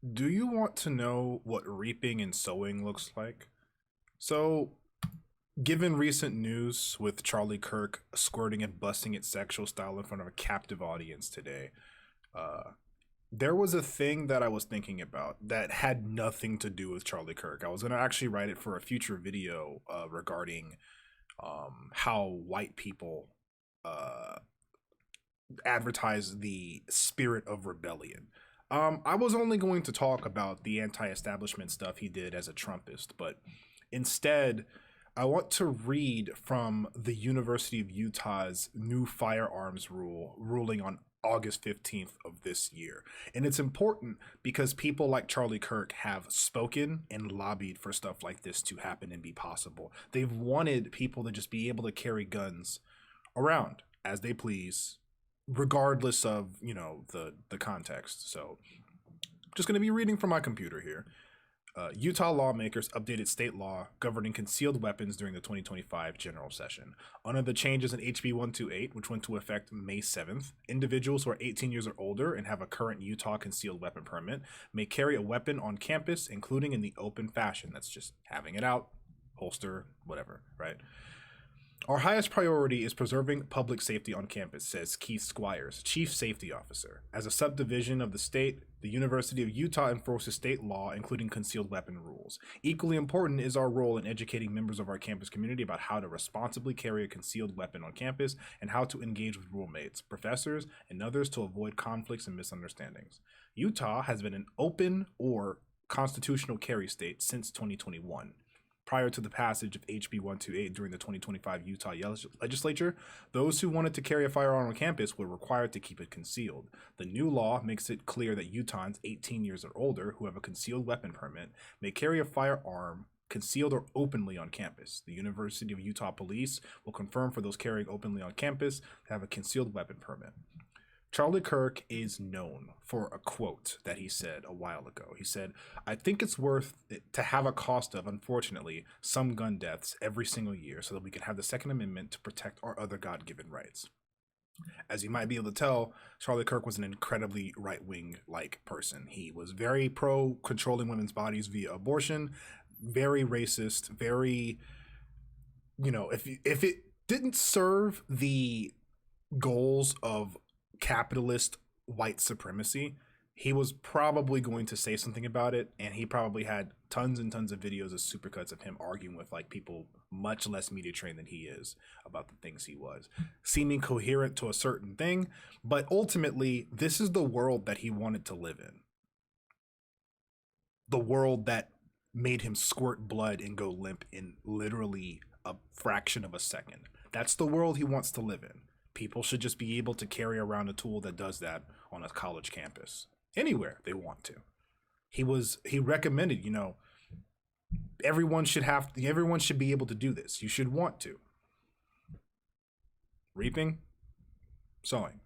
Do you want to know what reaping and sowing looks like? So, given recent news with Charlie Kirk squirting and busting its sexual style in front of a captive audience today, uh, there was a thing that I was thinking about that had nothing to do with Charlie Kirk. I was going to actually write it for a future video regarding how white people uh, advertise the spirit of rebellion. I was only going to talk about the anti-establishment stuff he did as a Trumpist, but instead, I want to read from the University of Utah's new firearms ruling on August 15th of this year. And it's important because people like Charlie Kirk have spoken and lobbied for stuff like this to happen and be possible. They've wanted people to just be able to carry guns around as they please, regardless of the context. So just going to be reading from my computer here. Utah lawmakers updated state law governing concealed weapons during the 2025 general session. Under the changes in HB 128, which went into effect May 7th, individuals who are 18 years or older and have a current Utah concealed weapon permit may carry a weapon on campus, including in the open fashion. That's just having it out, holster, whatever, right? Our highest priority is preserving public safety on campus, says Keith Squires, Chief Safety Officer. As a subdivision of the state, the University of Utah enforces state law, including concealed weapon rules. Equally important is our role in educating members of our campus community about how to responsibly carry a concealed weapon on campus and how to engage with roommates, professors, and others to avoid conflicts and misunderstandings. Utah has been an open or constitutional carry state since 2021. Prior to the passage of HB 128 during the 2025 Utah legislature, those who wanted to carry a firearm on campus were required to keep it concealed. The new law makes it clear that Utahns 18 years or older who have a concealed weapon permit may carry a firearm concealed or openly on campus. The University of Utah Police will confirm for those carrying openly on campus to have a concealed weapon permit. Charlie Kirk is known for a quote that he said a while ago. He said, "I think it's worth it to have a cost of, unfortunately, some gun deaths every single year so that we can have the Second Amendment to protect our other God-given rights." As you might be able to tell, Charlie Kirk was an incredibly right-wing-like person. He was very pro controlling women's bodies via abortion, very racist, very, if it didn't serve the goals of capitalist white supremacy, he was probably going to say something about it, and he probably had tons and tons of videos of supercuts of him arguing with like people much less media trained than he is about the things he was, seeming coherent to a certain thing, but ultimately this is the world that he wanted to live in. The world that made him squirt blood and go limp in literally a fraction of a second. That's the world he wants to live in. People should just be able to carry around a tool that does that on a college campus, anywhere they want to. He recommended, everyone should be able to do this. You should want to. Reaping, sowing.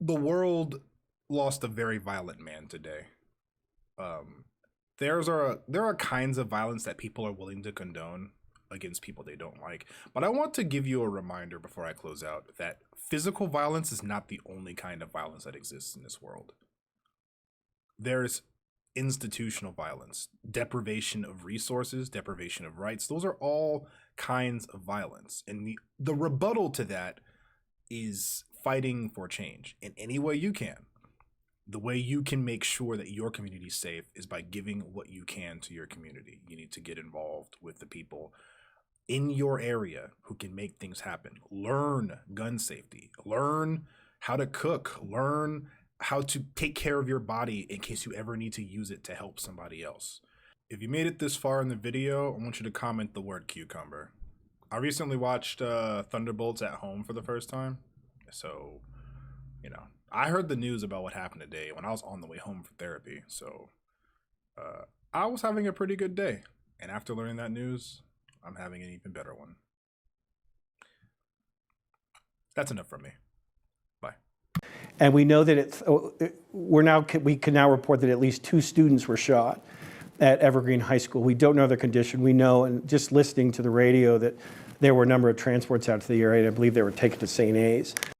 The world lost a very violent man today. There are kinds of violence that people are willing to condone against people they don't like. But I want to give you a reminder before I close out that physical violence is not the only kind of violence that exists in this world. There's institutional violence, deprivation of resources, deprivation of rights. Those are all kinds of violence. And the rebuttal to that is fighting for change in any way you can. The way you can make sure that your community is safe is by giving what you can to your community. You need to get involved with the people in your area who can make things happen. Learn gun safety, learn how to cook, learn how to take care of your body in case you ever need to use it to help somebody else. If you made it this far in the video, I want you to comment the word cucumber. I recently watched Thunderbolts at home for the first time. So, I heard the news about what happened today when I was on the way home from therapy. So I was having a pretty good day. And after learning that news, I'm having an even better one. That's enough from me. Bye. And we know that we can now report that at least 2 students were shot at Evergreen High School. We don't know their condition. We know, and just listening to the radio, that there were a number of transports out to the area, and I believe they were taken to St. A's.